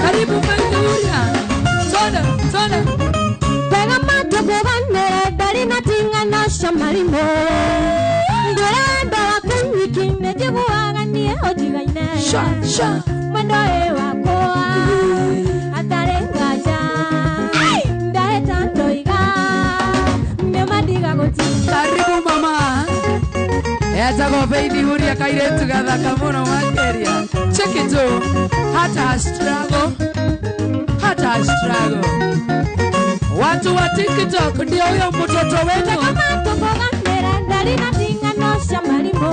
Karibu Maihuria. Tona. Pega mato kubanere dari na tinga na shamarimo. Ndorando wakunyikine jibuaga niye ojigaine. Sha. Mwendo wako atarengaja. Ndaheta ndoiga. Nemadiga goti. Karibu mama. Eza go baby Huria kairetu gathaka muno makeria. Check it out. Hata struggle. Watu wa TikTok ndio huyo mtoto wenu. Kama toboga nera ndari na tinga no shamarimo.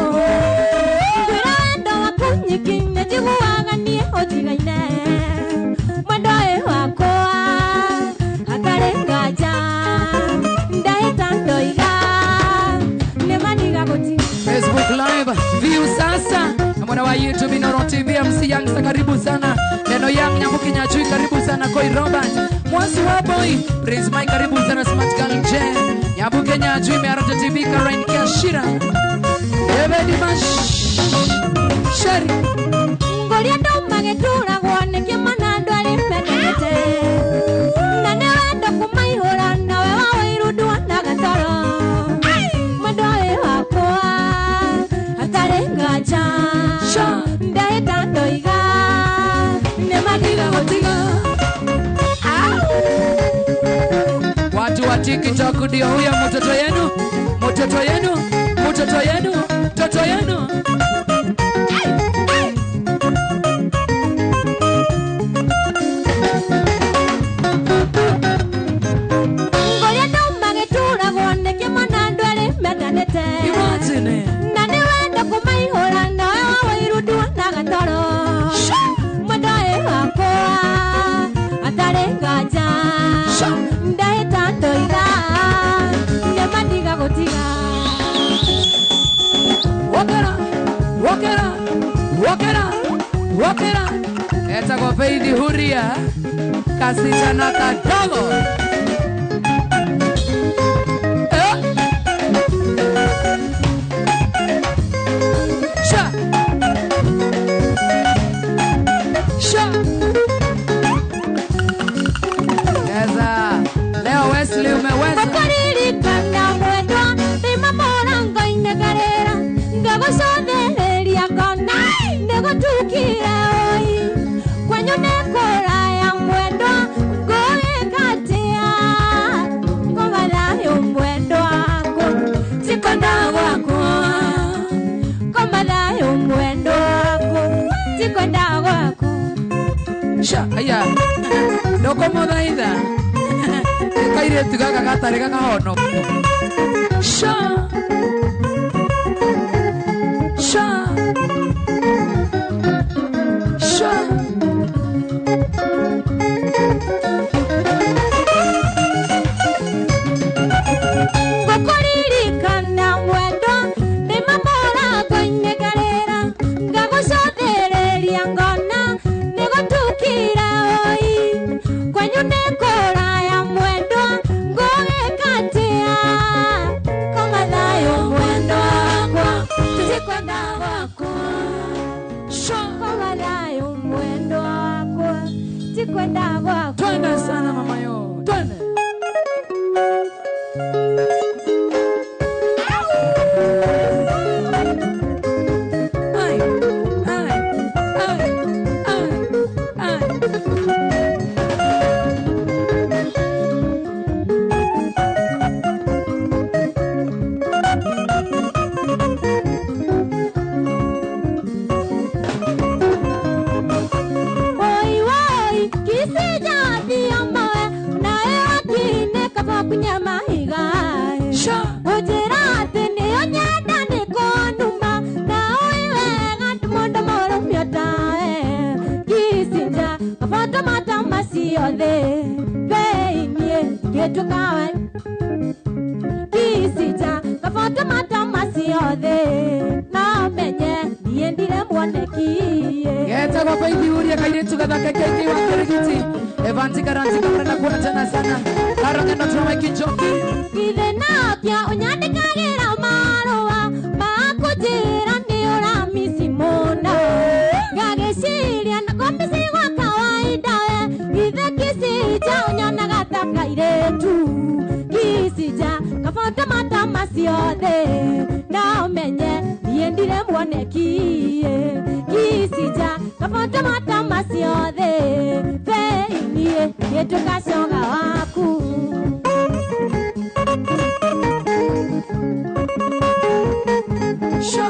Ndorando wakunyikine jibuaga niye ojigaine. Mwendo wako atarengaja. Ndaheta ndoiga. Nemadiga goti. Facebook Live, view sasa. Mwana wa YouTube Noro TV MC Youngster karibu sana. Neno Young Nyambuki Nyachui karibu sana. Koi Robert, Mwasi wa Boy, Prince Mike karibu sana. Smart Girl Jen, Nyambuki Nyachui Mearata TV Karen Kashira. Ebedi Mash Shari. Ngoria ndo magetura gwane kimana ndwari penete. Na ne wendo kumaihura nawe wawe irudu na gatoro. Mwendo wako atarengaja. Ndaheta ndoiga. Nemadiga gotiga. Watu wa TikTok ndio huyo mtoto yenu. Ngoria ndo magetura gwane kimana ndwari penete. Imagine. Na ne wendo kumaihura nawe wawe irudu na gatoro. Mwendo wako atarengaja. Ndaheta ndoiga. Nemadiga gotiga. Walk it up. Eta go baby Huria. Kasichana kadogo. Leo Wesley umeweza. Kuririkana mwendwa Rima morango inegarera Ngagosothereria ngona Negotukire oi Kwenyu nekora ya mwendwa Ngoekatia Komalayo mwendwa ako Tikonda wako Komalayo mwendwa ako Tikonda wako Aya. Ndoko mothaitha. Kairetu gaka gatari gakahono. Sha. Kuririkana mwendwa Rima morango inegarera Ngagosothereria ngona Negotukire oi Kwenyu nekora ya mwendwa Ngoekatia Komathayo mwendwa wakwa Tikwenda wakwa Komathayo mwendwa wakwa Tikwenda wakwa. Twende sana mama yo. Twende. Geta kwa baby Huria kairetu gathaka keke wa kirigiti. Evanti garanti kamrena kuona tena sana. Karanga ndo tuma kichoki. Githena kia unyandikagira marua makujira ni ura misi mona. Gageciria na komisi gwakawa kabota matama ciothe na umenye niendire muonekie kisija kabota matama ciothe theinie yetukacoga waku Sha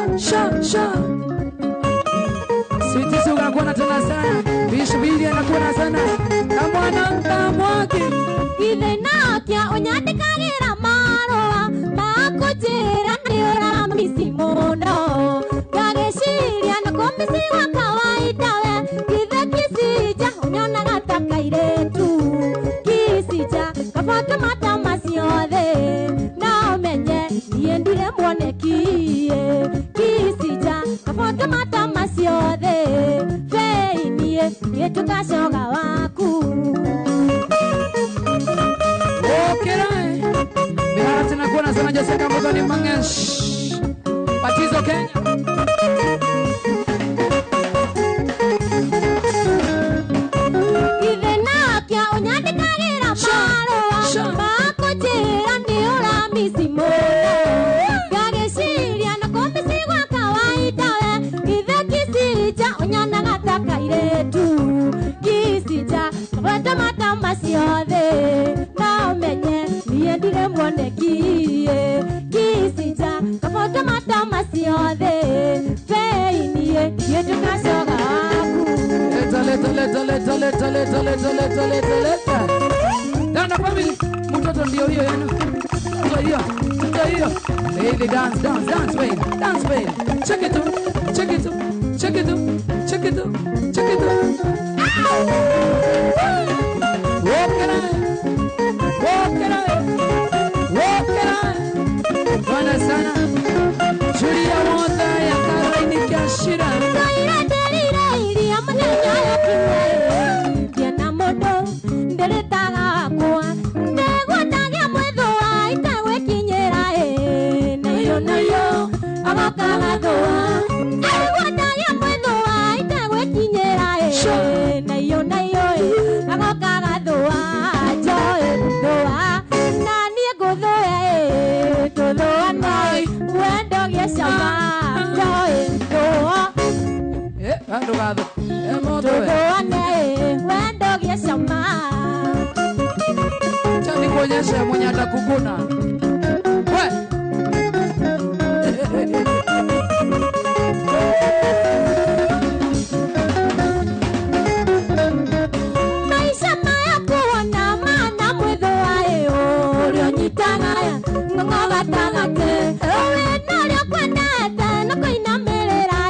Sweetie suga kuona tena sana Bishbili anakuona sana Kamwana mkamwaki Ile nakia unyandikagira marua Makujira niura misimono Gageshiria na komisi wa kawaida we Kithe kisija unyona gataka iretu Kisija kabota matama ciothe Na umenye niendire muonekie Kisija kabota matama ciothe Feinie yetukacoga waku Okerai Mihara tena kuona sana Jessica Mbogoni Mangesh Batizo Kenya Ithe nakia unyandikagira marua Makujira niura misimono Gageshiria na komisi wa kawaida we Ithe kisija unyona gataka iretu Kisija kabota matama ciothe Na umenye niendire muonekie Kisija kabota matama ciothe Feinie yetukacoga waku Leta Dana family Mtoto ndio hiyo yenu Ndio hiyo Baby dance baby Dance baby Check it Walk it out Bwana sana Julia Wanda ya Karaini Kashira Andogado Chani kuonyesha mwenye atakukuna Maisha maya kuona mana mwitho wayo Rio nyitagaya ng'ong'oga tagate Owe nario kwendete no kuinamirira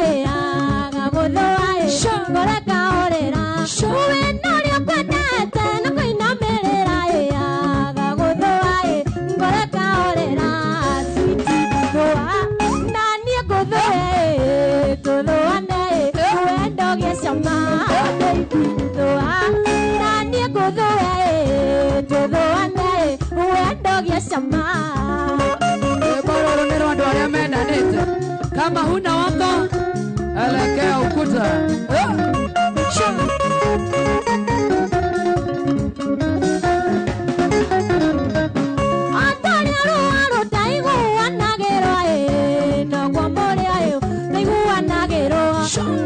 Gagutho wayo ngoreka orera Owe nario kwendete no kuinamirira Gagutho wayo ngoreka orera Sweetie goa nanie nguthoe tuthuane wendo giacama baby goa nanie nguthoe tuthuane wendo giacama Bororo nero andu aria menanite Kama huna wako Elekea ukuta Atari aruaru taiguanagirwa no kwamboria taiguanagirwa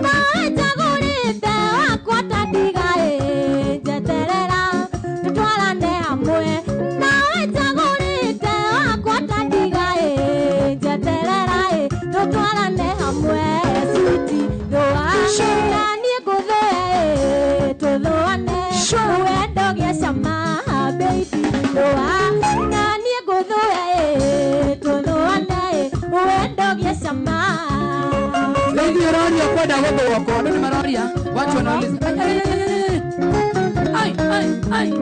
Naejagurite wakwa tandiga njeterera tutwarane hamwe Naejagurite wakwa tandiga njeterera tutwarane hamwe Sweetie goa nanie nguthoe tuthuane wendo giacama baby goa nanie nguthoe tuthuane wendo giacama Baby Roria kwenda gogo wako Ndio maroria Watu wanauliza Ai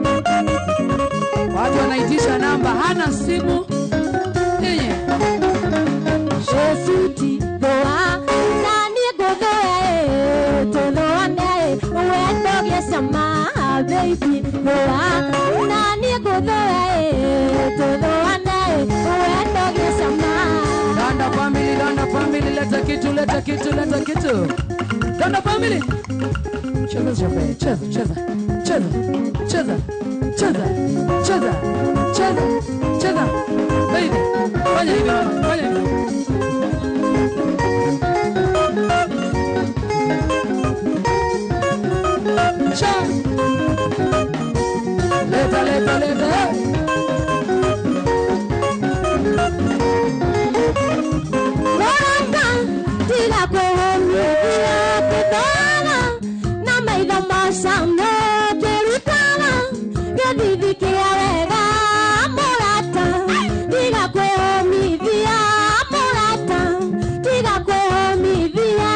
Watu wanaitisha namba Hana simu Sweetie goa nanie nguthoe tuthuane wendo giacama baby goa nanie nguthoe tuthuane wendo giacama Danda family leta kitu Danda family Cheza cheza, cheza, cheza, cheza. Baby, fanya hivi mama, fanya hivi. Cha. Leta, leta, leta. Morata, tira kuhomia kutana na maitho macamno kirutana githithikia wega Morata, tira kuhomithia Morata, tira kuhomithia.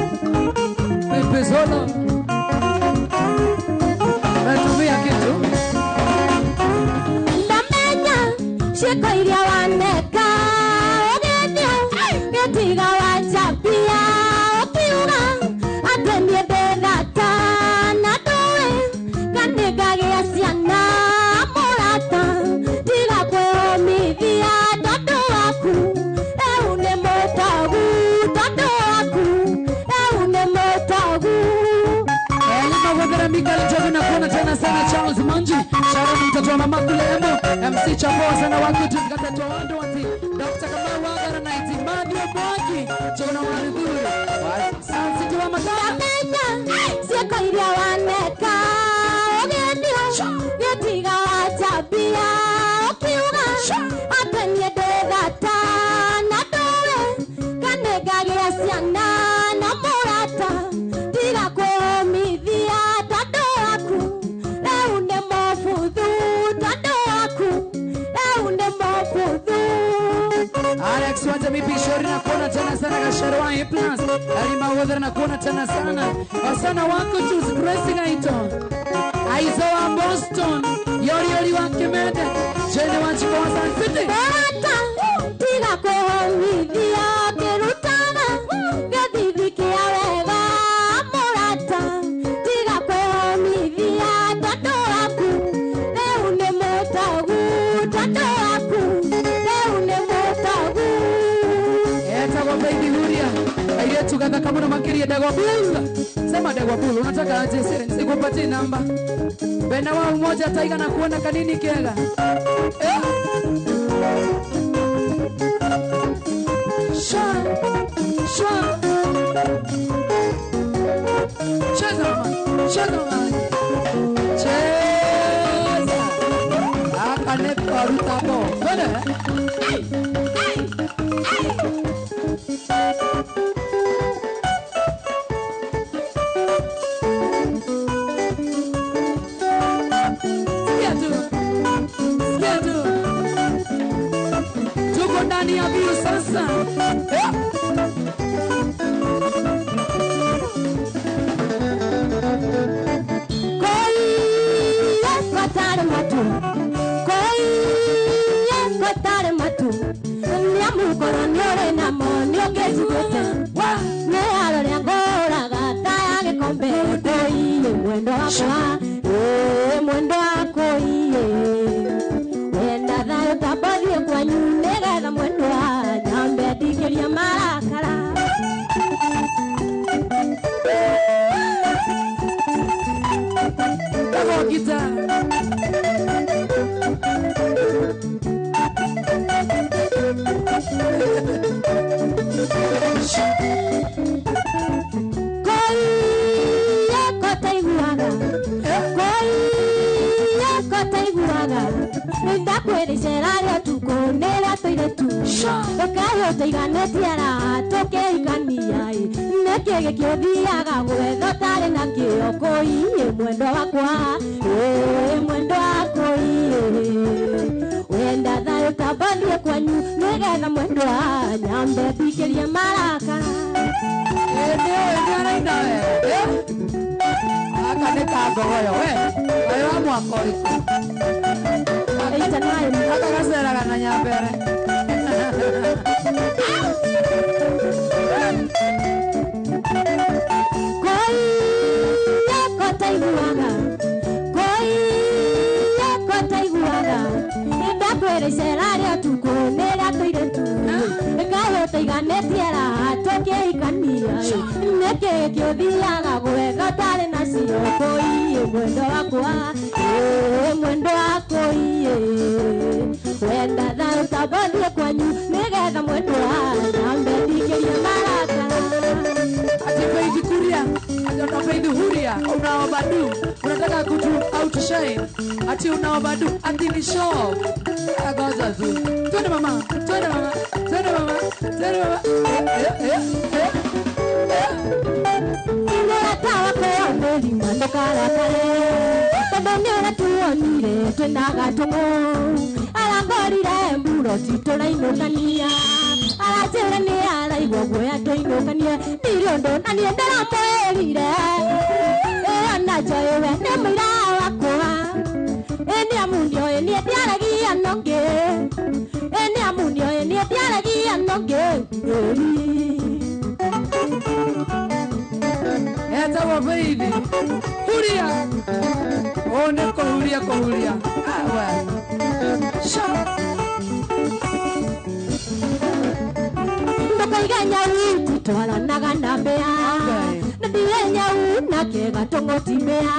Pepe Solo. Natumia kitu. Ndamenya ciĩko iria waneka ũgĩthio gĩtiga wanjambia ũkiuga atĩ niĩ ndĩthata na ndũĩ nganĩngagĩa ciana Morata, tiga kwĩyũmithia tondũ waku rĩu nĩ mũtogu, tondũ waku rĩu nĩ mũtogu. Nimewagera Miguel Jogo na kuona tena sana Charles Manji. Sharon mtoto wa mama Kulemo. MC Chamboa sana wako tusikate toando ati. Dr. Kamau Wagara na iti Madu Bogi. Chona wanudhuri. Sansi tuwa magana. Ndamenya ciĩko iria waneka ũgĩthio gĩtiga wanjambia ũkiuga atĩ niĩ ndĩthata na ndũĩ nganĩngagĩa ciana na Morata, tiga kwĩyũmithia tondũ waku rĩu nĩ mũbuthu, tondũ waku rĩu nĩ mũbuthu. Alex Wanja mipi shori na kuona tena sana Gasharwa Plus. Alima Wodra na kuona tena sana. Wasana wako choose pressing aito. Aizo wa Boston. Yori yori wa Kimede. Jene wanchiko wa San City. Morata, tiga kwĩyũmithia kĩrutana gĩthithikia wega Morata, tiga kwĩyũmithia tondũ waku rĩu nĩ mũtogu, tondũ waku rĩu nĩ mũtogu. Eta kwa baby Huria. Aile tukaka kama na makiria Dagwa Bull. Sema Dagwa Bull. Unataka aje sere. Sikupatie namba. Bena wa umoja taiga na kuona kanini kega. Shwa. Shwa. Cheza mama. Cheza mama. Cheza. Akane karuta bo. Bene. Tuko ndani ya biu sasa. Kotare matu, kotare matu. Nyamukoro nyore na moni ongezugete. Ne alore angora gata ya gikombe koiye mwendo wakwa, mwendo wako iye. Wenda thayo tabathie kwanyu nigetha mwendo wa nyambe ndingĩria marakara. Come on, guitar. Ndakwĩriceraria tuko nĩrĩa tũirĩtu ũkayo tũiganĩtiara tũkĩigania nĩkĩ gĩkĩũthiaga gwetho tarĩ na kĩo kũiye mwendo wakwa mwendo wako iye wenda thayũ tambathie kwanyu nĩgetha mwendo wa nyambe ndingĩrie marakara. Ndio araina we. Aka nĩ kangogoyo we. Ayo wa mwaka ũrĩkũ. Aka gaceraga na nyambere. Ndakwĩriceraria tuko nĩrĩa tũirĩtu ũkayo tũiganĩtiara tũkĩigania neke kiothiaga gwetha tari na cioko iye mwendo wakwa mwendo wako iye wenda thayo tabanie kwanyu nigetha mwendo wa mbethikirie maraka ati Faith Kuria ati Faith Huria unaobadu unataka kutu outshine ati unaobadu ati ni show agoza tu twende mama twende mama twende mama twende mama tawa kwa mbeli mwendo karakare tabonera tuonire twenaga tungo arangorire mburo titurainukania arachere ni araigwa gwoya tuinukania niriondo na niendera mwirire na joyewe ne mwira wakwa eni amunio eni etiaragia nonge eni amunio eni etiaragia nonge eta wa Faith Huria one kohuria awa sha ndokaiga wiki twaranaga na mbea na ndirenya una kega tongotimea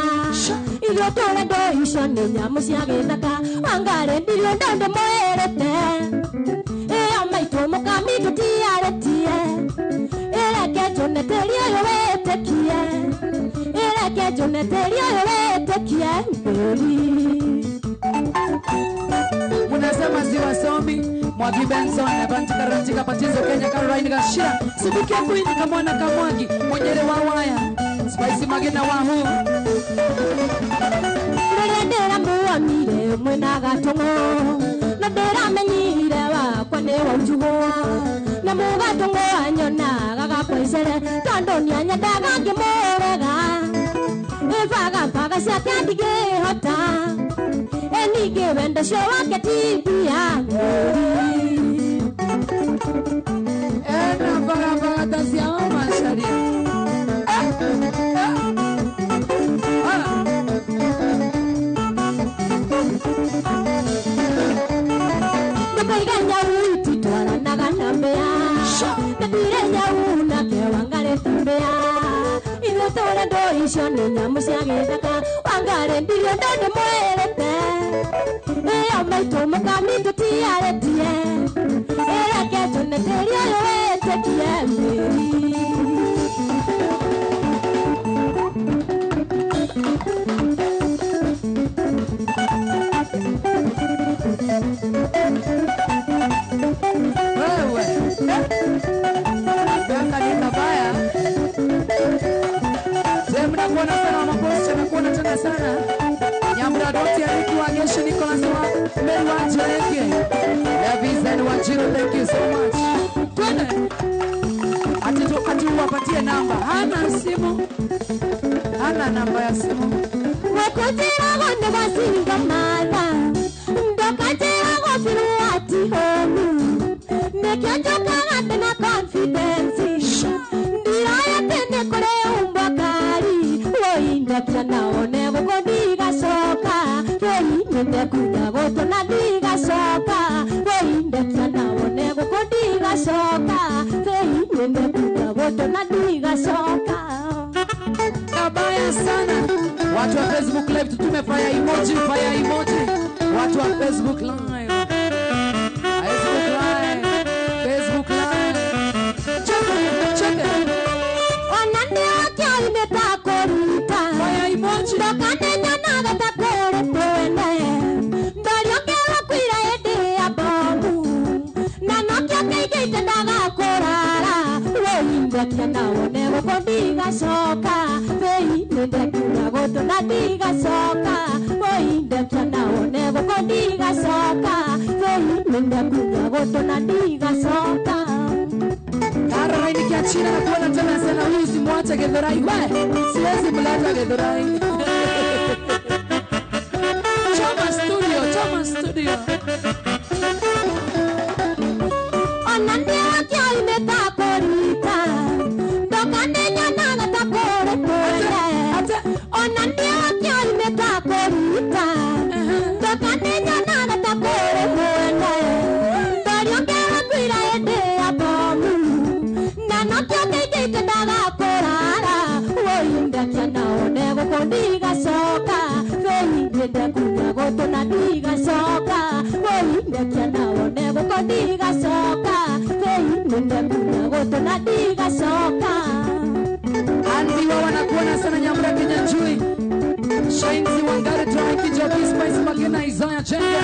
irio tore ndo icio nĩ nyamũ cia gĩthaka wangare ndirio ndo ndĩmwĩrĩte ĩyo maitũ mũkami tũtiarĩtie ĩreke njũnĩtĩrie ũyũ wĩtĩkie ĩreke njũnĩtĩrie ũyũ wĩtĩkie mbũri munasema siwasomi Mwagi Benson Evanti Karantika Patizo Kenya Caroline Gashira Sibuke Queen Kamwana Kamwagi Mwenyere wa waya Spicy Magina Wahu ndĩrendera muonire mwena gatongo na ndĩramenyire wakwa nĩ wa njugo na mugatongo anyona gagakoicere tondũ nĩanyendaga ngĩmũrega ĩbagabaga ciake ndigĩhota ningĩ wendo cio wake tibia ena bagabaga tacia wa masharia ndũkaiganya witi twaranaga na mbea ndatwire nyau nake wangarĩte mbea ithuĩ tũrĩ ndũ icio nĩ nyamũ cia gĩthaka wangarĩ ndirio ndo ndĩmwĩrĩte ĩyo maitũ mũkami tũtiarĩtie ĩreke njũnĩtĩrie ũyũ wĩtĩkie mbĩri wewe Bianca ni tabaya Zemna kuona sana mapost na kuona tena sana Nyambura doti ya Ricky Wageshi Nicholas wa Mary Wanjeke Levis and Wanjiru, thank you so much twende ati uwapatie namba hana simu hana namba ya simu wakutira gonde basinga mala ndokatira gofiruati homu nekyanjoka ngate na confidence ndiraya tende kore umbakari woinda kana one gukodiga soka woinde kuda goto na diga soka woinde kana one gukodiga soka woinde kuda goto na diga soka Kabaya sana watu wa Facebook live tutume fire emoji watu wa Facebook live cheke onande wakiali metakoruta fire emoji ndokane nyona gatakore twene ndoriongera kwira hĩndĩ ya bomu na nokio keigĩte ndagakorara woindekia na wone gũkũ ndigacoka wĩindekia gũtũ na ndigacoka woindekia na wone gũkũ ndigacoka wĩindekia gũtũ na ndigacoka Caroline kiachina na kuona tena sana huyu simwache Githurai siwezi mleta Githurai Choma studio onande wakiali metakorita ndokane nyona gatakore twene onande wakiali metakorita ndokane nyona gatakore twene ndoriongera kwira hĩndĩ ya bomu na nokio keigĩte kurara woinda kiana one gukondiga soka feinde kunya gotona diga soka woinda kiana one gukondiga soka feinde kunya gotona diga soka Andi wa wanakuona sana Nyambura Kenya Chui Shainzi Wangari Toiki Joki Spice Magina Isaiah Chenga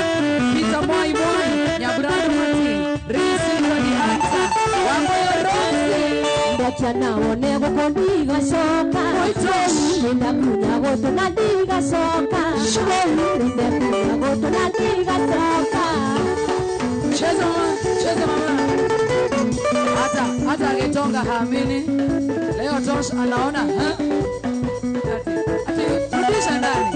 Pita Mwai Mwai Nyambura Mati Risi Wadi Hansa Wamoyo Rosi Kiana one gukondiga soka feinde kunya gotona diga soka feinde kunya gotona diga soka Cheza mama Hata Getonga haamini leo Tosh anaona ati rudisha ndani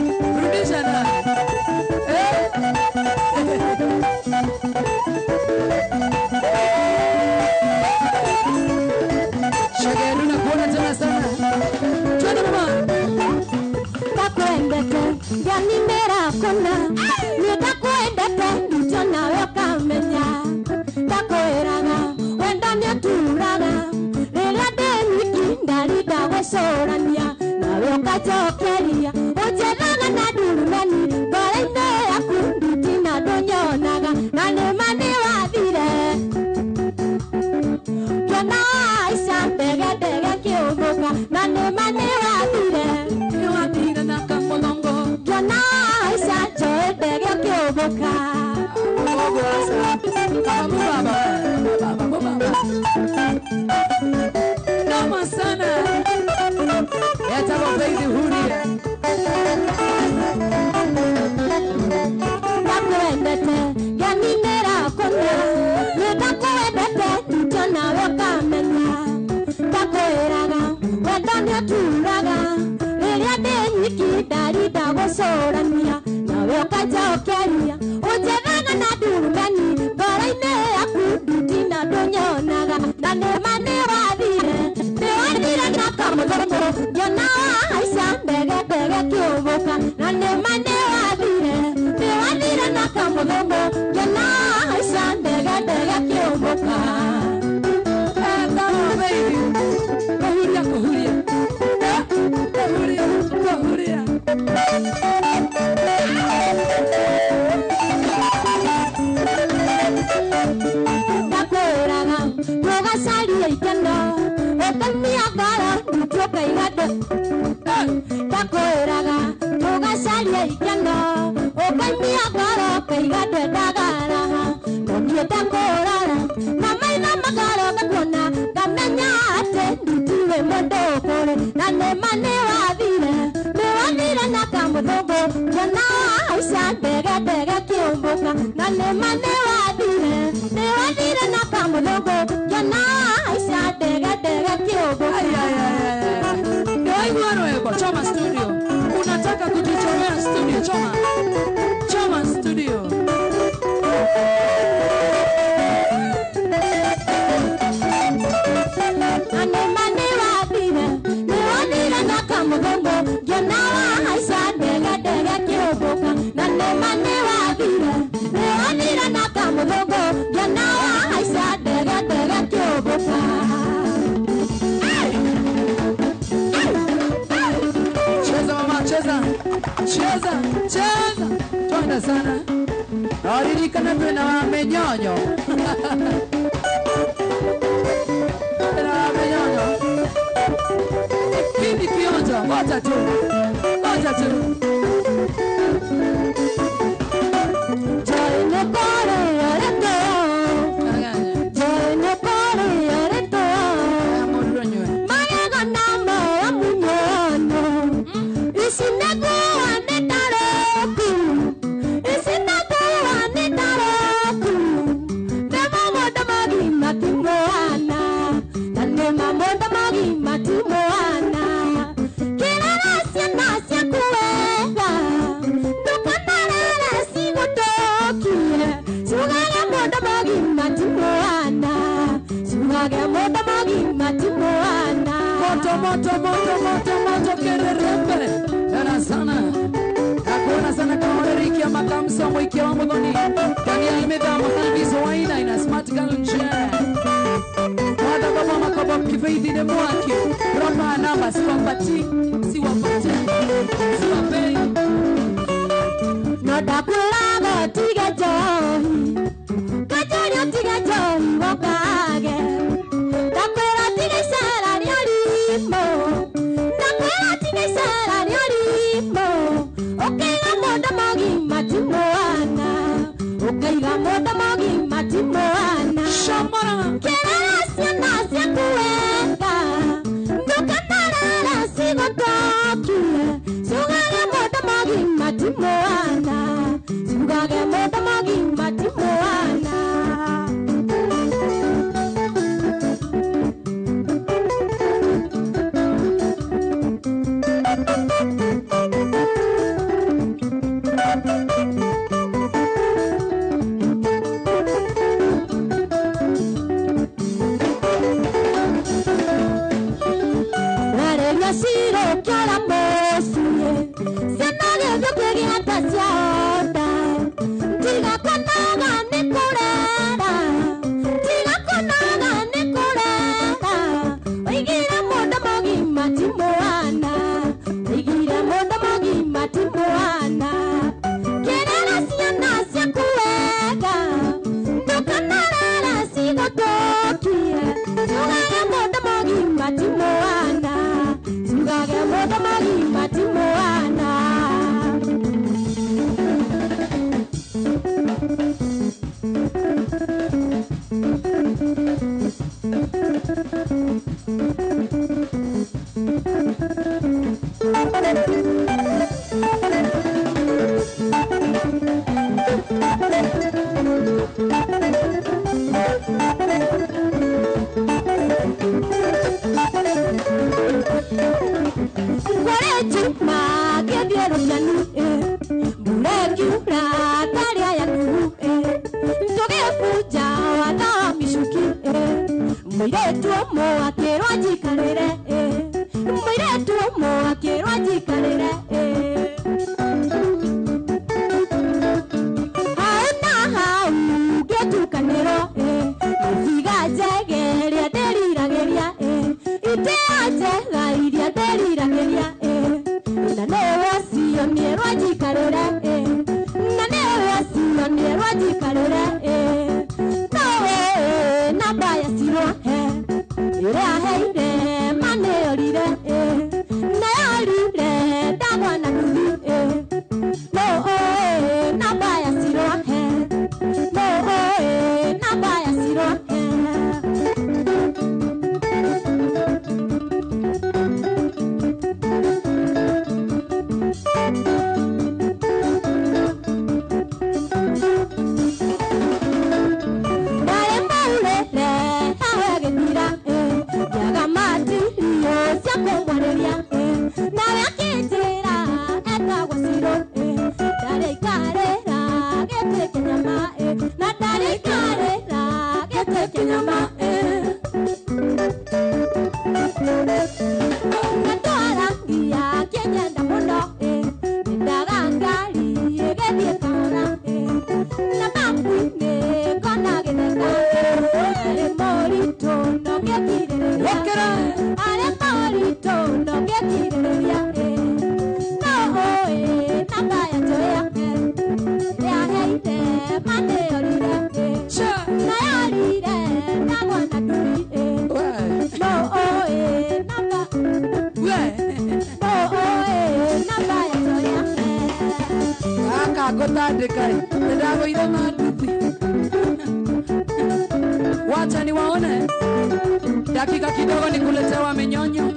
Shageri na kuona tena sana twende mama takwendete yani mera kona nitakwendete ndicho nawe ukamenya takweraga wenda nĩaturaga rĩrĩa ndĩnyiki ndarida gũcũrania nawe ũkajokeria ũnjethaga na ndurumeni ngoro-inĩ yaku ndutina ndũnyonaga na nĩma nĩwathire ngĩona haica ndege kĩũmbũka na nĩma nĩwathire na kamolongo ngĩona haica njoĩ ndege kĩũmbũka Mungu asa kama baba Noma sana Yatabo baby huria Takwendete yani mera kona nitakwendete ndicho nawe ukamenya takweraga wenda nĩaturaga rĩrĩa ndĩnyiki ndarida gũcũrania nawe ũkajokeria ũnjethaga na ndurumeni ngoro-inĩ yaku ndutina ndũnyonaga na nĩma nĩwathire na kamũthũngũ ngĩona haica ndege kĩũmbũka na nĩma nĩwathire na kamũthũngũ ngĩona haica ndege kĩũmbũka Kuhuria takwĩraga tũgacaria ikeno ũkaimia ngoro nĩtũkaigande takwĩraga tũgacaria ikeno ũkaimia ngoro kaigande ndagaraha no niĩ ndakũrora na maitho magoro ngakuona ngamenya atĩ ndutiwe mũndũ kũrĩ na nĩma nĩwathire na kamũthũngũ ngĩona haica ndege kĩũmbũka na nĩma nĩwathire na kamũthũngũ ngĩona haica ndege kĩũmbũka Ndio hivyo Choma Studio unataka kujichomea studio Choma Studio na nĩma nĩwathire na kamũthũngũ ngĩona haica ndege kĩũmbũka na nĩma nĩwathire na kamũthũngũ ngĩona haica ndege kĩũmbũka Cheza mama cheza twende sana Aririkana tuna wamenyonyo Kindi kionjo ngoja tu Joy no kore areto Marega namo amunyono Isinago anetaroku Nema moda magi matimoana Nema moda magi matimoana Kila nasia kuwega Nukanarara sigutokie Sugage moda magi matimoana Moto kererembe Yana sana Hakuna sana kama Riki ya makamsa mwiki wa mudhoni Daniel Medha Mahalbizo waina ina smart girl nje Wada baba makobo Faith in the mwaki Ropa namba siwapati siwapei Noda kulago tiga johi Kajorio tiga johi wakage Dakwela tiga sara liolimo Dakwela tiga sara liolimo Okeiga moda mogi matimoana Okeiga moda mogi matimoana Shamara Kerala siana sia kuenga Ndukatarala sigo tokie Sugage moda mogi matimoana Sugage moda mogi matimoana Siro kiara mosuye Senage vyokegi hata siaota Tiga konaga nikurera Tiga konaga nikurera Oigira moda mogi matimoana Oigira moda mogi matimoana Kerala siana sia kuega Ndukanarara sigo tokie Sugage moda mogi matimoana Sugage moda mogi matimoana Chuma que vieron ya nu Bulekiura taria ya nu Ndoge fuja wana mishuki Mwire tuomo akero ajikarere Mwire tuomo akero ajikarere Hauna hau getu kanero Figa jegeria derirageria Ite ajega iria derirageria Nanewe siyo miero ajikarere Nanewe siyo miero ajikarere Nawe nabaya siro Ire aheire mane orire Nayarire dagwa na nubi No nabaya siro No nabaya siro Wacha niwaone dakika kidogo nikuletewa menyonyo.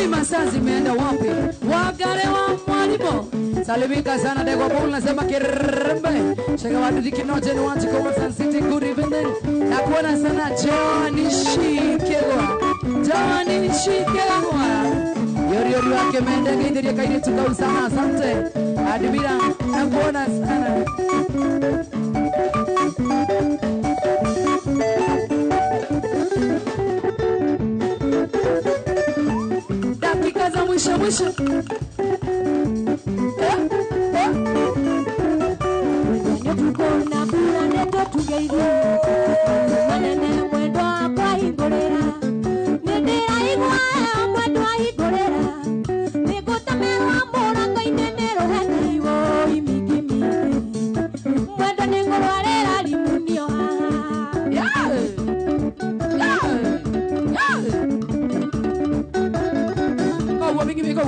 Kwani masaa zimeenda wapi? Wagale wa mwalimu. Salimika sana Dego Paul nasema kirembe. Shaka watu dikinoje ni watu kwa Sun City good evening. Na kuona sana Johnny Shikewa. Johnny Shikewa. Yori wake mende gidiri kaidi tukau sana asante. Adibira na kuona sana. Dakika za mwisho. Tukona bura neto tugeire manene mwendo kwa igorera nendera igwa mwendo igorera nigutamera mora kaine nero haniwo imigimi mwendo ningorwarera limunio Go migimi go.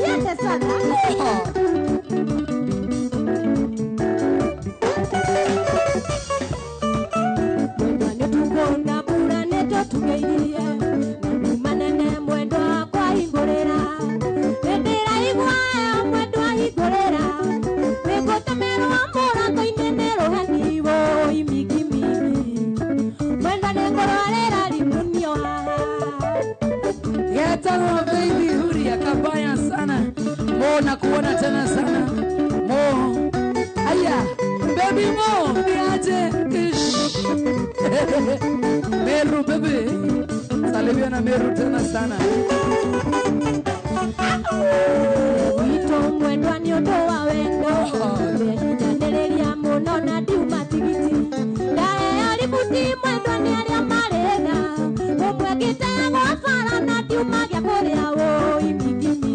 Yete sana tukona bura neto tugeirie manene mwendo kwa igorera nendera igwa mwendo igorera nigutamera mora kaine nero haniwo imigimi mwendo ningorwarera limunio Yetano baby Huria kabaya sana. Mo na kuona tena sana. Mo. Aya. Baby Mo. Niaje. Meru baby. Salimia na Meru tena sana. Wito mwendwa ni ondo wa wendo ndereria muno na diuma tigiti ndae alibuti mwendwa ni aria marega umwegite gwafara na diuma gya kuria wo imigimi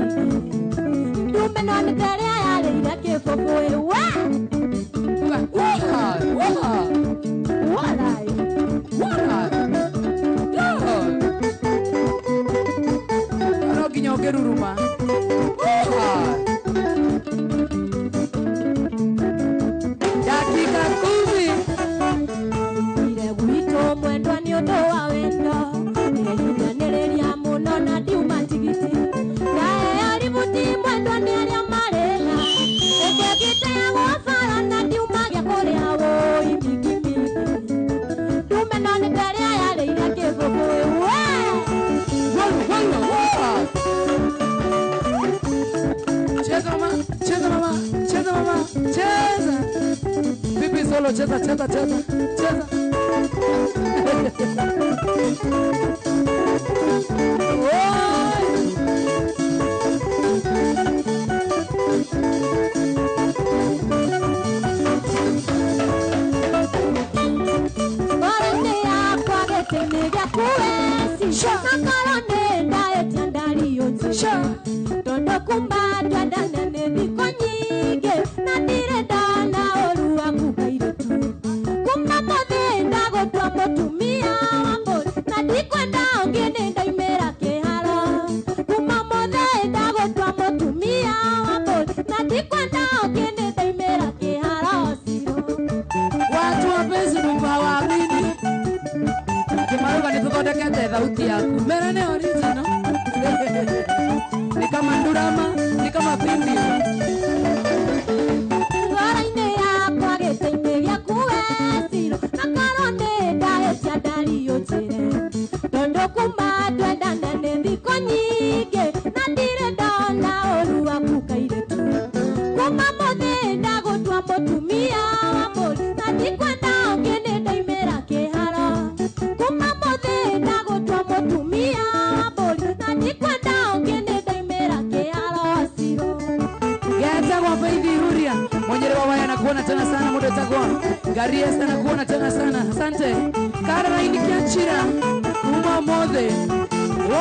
ndume no ni teria yareire kibubui wa Ano kinyogeruruma. Dakika 10. ire wito mwendwa ni ondo wa wendo ndereria muno na diuma tigiti ndae alibuti mwendwa ni aria marega umwegite gwafara na diuma gya kuria wo imigimi ndume no ni teria yareire kibubui wa Cheza mama. Cheza. Pipi solo cheza. Orende yakwa getene gya kuwesi nakarone ndaetia ndari yonzi tondo kumba twadanane thiko nyingi na ndirenda na oru waku kairetu kuma mothe ndagotwa mutumia wambo na ndikwenda ongene ndaimera kiharo kuma mothe ndagotwa mutumia wambo na ndikwenda ongene ndaimera kiharo siro Watu wapenzi mwaamini. Kimaruga nituthondekete thauti yaku. Mera ni original. Ni kama ndurama, ni kama pindi. ngoro-inĩ yakwa gĩtĩ-inĩ gĩaku weciro na karone ndaetia ndari yũnjĩre tondũ kuma twendane nĩ thikũ nyingĩ na ndirĩ ndona ũru waku kairĩtu kuma mũthĩ ndagũtua mũtumia wa mũri na ndikwenda ũngĩ nĩ ndaimĩra kĩharo kuma mũthĩ ndagũtua mũtumia wa mũri na ndikwenda ũngĩ nĩ ndaimĩra kĩharo ciro Yetagwa Faith Huria. Mwenyere wawaya na kuona tena sana muda tagwa. Gariesta na kuona tena sana. Asante. Kara ini kiachira. Uma mothe.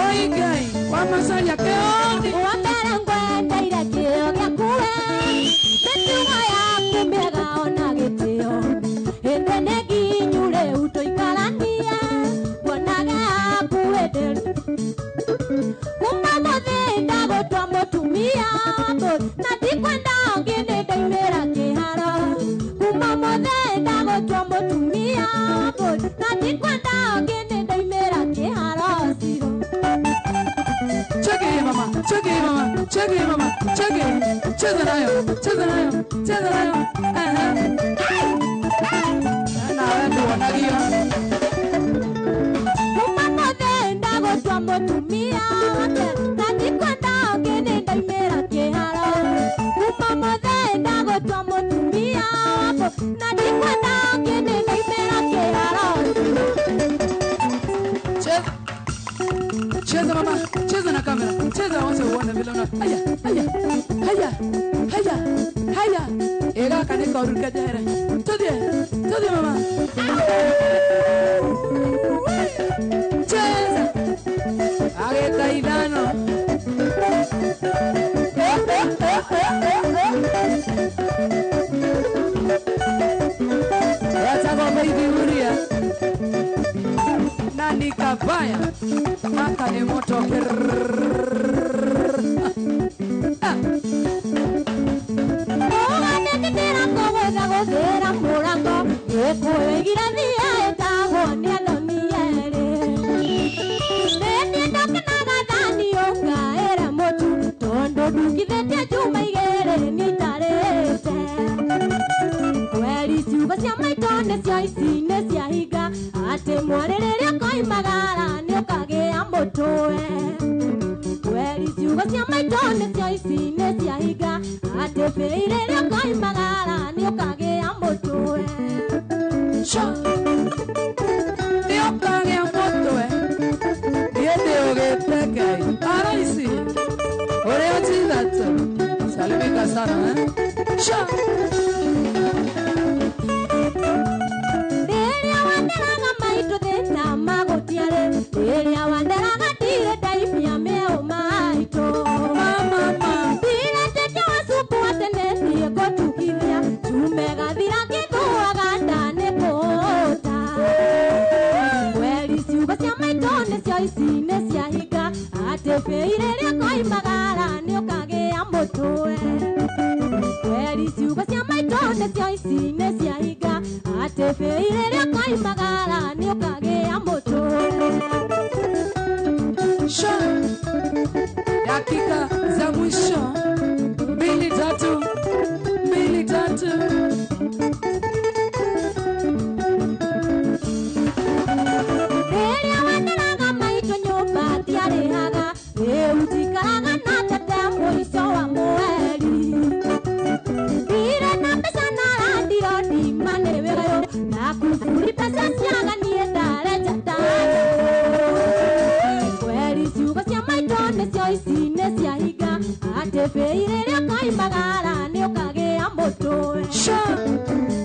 Oi gai. Wamasari ya keoni. Wambere ngwendeire kĩo gĩaku we mĩtugo yaku mĩega ona gĩtĩo hĩndĩ nĩ nginyu rĩu tũikaranie nguonaga yaku hĩndĩ kuma mũthĩ ndagũtua mũtumia mbũri na ndikwenda ũngĩ nĩ ndaimĩra kĩharo kuma mũthĩ ndagũtua mũtumia mbũri na ndikwenda ũngĩ nĩ ndaimĩra nayo, cheza nayo, cheza nayo. Na wewe ndio wanagio. Umamothe ndagotwa mutumia wake natikwenda ngene ndaimera kiharo. Umamothe ndagotwa mutumia wako natikwenda ngene ndaimera kiharo. Cheza mama, cheza na kamera, cheza wase uone vile una. Haya, haya, haya, haya, haya. Ega kaniko ruka jere. Tudie mama. Cheza. Ageta idano. Wacha kwa baby uria. Nani kabaya maka ni moto Oganekitira kogwetha guthira murango ikuigira thia etagwo ni Adonieri. Nĩniĩ ndokĩnaga thani ũngaĩra mũtu tondũ ndungithĩtie njuma igĩrĩ nĩ itarĩte. Kweri ciugo cia maitũ nĩcio ici nĩ ciahinga atĩ mwarĩ rĩrĩa koimagara nĩ ũkagĩa mũtwe. Kweri ciugo cia maitũ nĩcio ici nĩ ciahinga atĩ bĩi rĩrĩa koimagara nĩ ũkagĩa mũtwe. nĩ ũkagĩa mũtwe niĩ ũgĩte Ngai araisi ũrĩa Jesus salimika sana Rĩrĩa wanderaga maitũ thĩna magũtiarĩ rĩrĩa wanderaga ndirĩ ndaimia mĩũ maitũ. Ndirĩtĩte wacuku atĩ nĩ niĩ ngũtukithia tume gathira ngĩthũaga ndanĩ kũũta. Kweri ciugo cia maitũ nĩcio ici nĩ ciahinga atĩ bĩi rĩrĩa koimagara nĩ ũkagĩa mũtwe. Kweri ciugo cia maitũ nĩcio ici nĩ ciahinga atĩ bĩi rĩrĩa koimagara nĩ ũkagĩa mũtwe. dakika za mwisho 2-3 Rĩrĩa wanderaga maitũ nyũmba tiarĩhaga rĩu tikaraga na tete mũico wa mweri. Ndirĩ na mbeca na randio ndima nĩ wĩgayo na kuburi mbeca ciaganie ndarenja ndaja. Kweri ciugo cia maitũ nĩcio ici nĩ ciahinga atĩ bĩi rĩrĩa koimagara nĩ ũkagĩa mũtwe.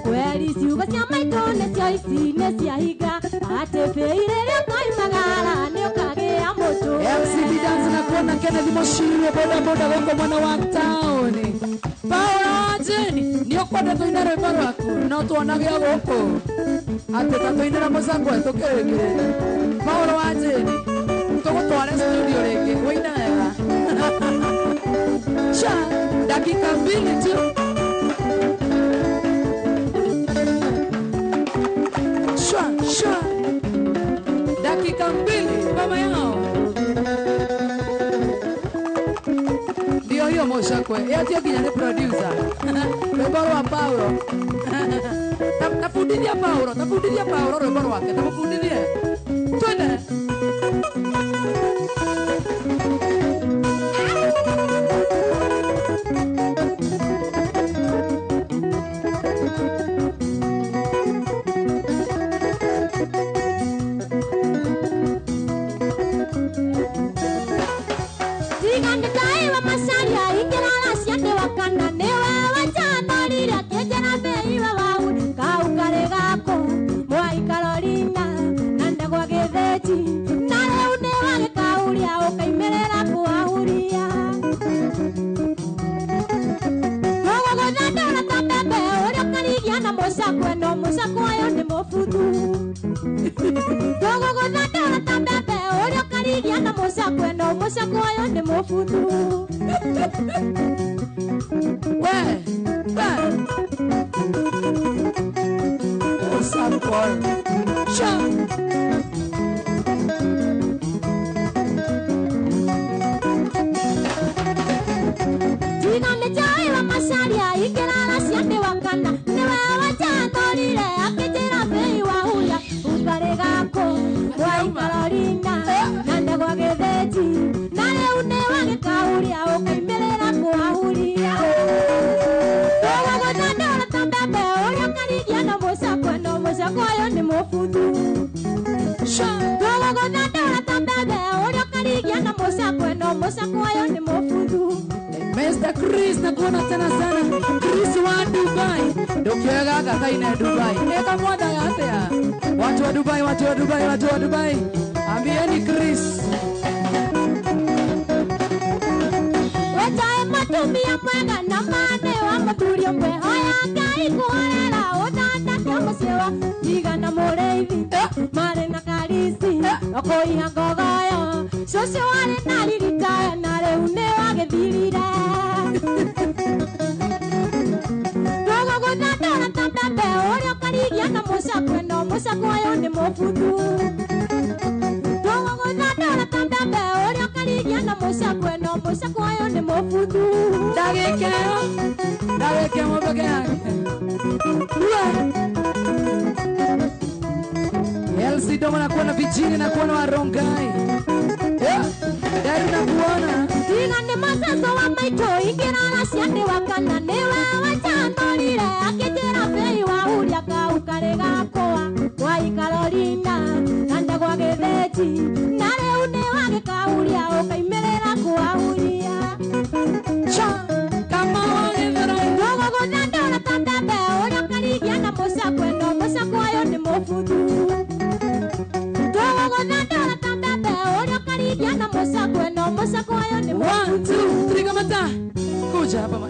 Kweri ciugo cia maitũ nĩcio ici nĩ ciahinga atĩ bĩi rĩrĩa koimagara nĩ ũkagĩa mũtwe. MCB Dance na kuona Kennedy Moshiri boda gũkũ mwena wa taũni. Paula Wajeni nĩ ũkwenda tũine rwĩmbo rwaku no tuonage gũkũ atĩ ta tũinĩra mũcango tũkĩrĩkĩrĩria. Paula Wajeni tũgũtware studio rĩngĩ wĩine wega. Dakika 2 tu. Dakika 2 mama yao ndio hiyo Moshakwe yatio kinya ni producer rwĩmbo rwa Paulo tafundithia Paulo rwĩmbo rwake tamufundithie twende. Tiganĩtaiwa macaria ingĩrara ciande wakana nĩwe wajanarire kĩnjĩra mbĩiwe wau kau karĩ gako Mwai Carolina na ndegwa gĩthĩnji na rĩu nĩ wagĩkauria ũkaimĩrĩra kũahuria. Gũgũgũthandũra ta mbembe ũrĩa ũkarigia na mũcakwe no mũcakwe ũyũ nĩ mũbuthu. Gũgũgũthandũra ta mbembe ũrĩa ũkarigia na mũcakwe no mũcakwe ũyũ nĩ mũbuthu. Tiganĩtaiwa macaria kuona tena sana. Chris wa Dubai. Dokiega kakaine Dubai. Eka mwada yatea. Watu wa Dubai, watu wa Dubai, watu wa Dubai. Ambieni Chris. Wetae matumia mwega na mane wa maturio mwe. Hoya ngai kuharera udanda kia musewa. Iga na mureithi. Mare na karisi. Oko iha ngogoyo. Shosho wale na liritaya na reu ne wagethirire. Dogo gudandora tambe orio karigia na musakwe no musakwayo ni mufudu. Dogo gudandora tambe orio karigia na musakwe no musakwayo ni mufudu. Dagekeo mbege yake. Elsie Doma na kuona vijini na kuona warongai. Dari na kuona. Tiga ni masaso wa maito ingirana siande wakana newe wachandorire akitira fei wa uria kaukarega koa wa Carolina nanda kwa getheji na reu ni wage kauria ukaimerera kwa uria Cha kama wangethera. Dogo gudandora tambe oria karigia na musakwe no musakwayo ni mufudu. Dogo gudandora tambe oria karigia na musakwe no musakwayo ni mufudu. 1, 2, 3 kamata. Kuja hapa ma.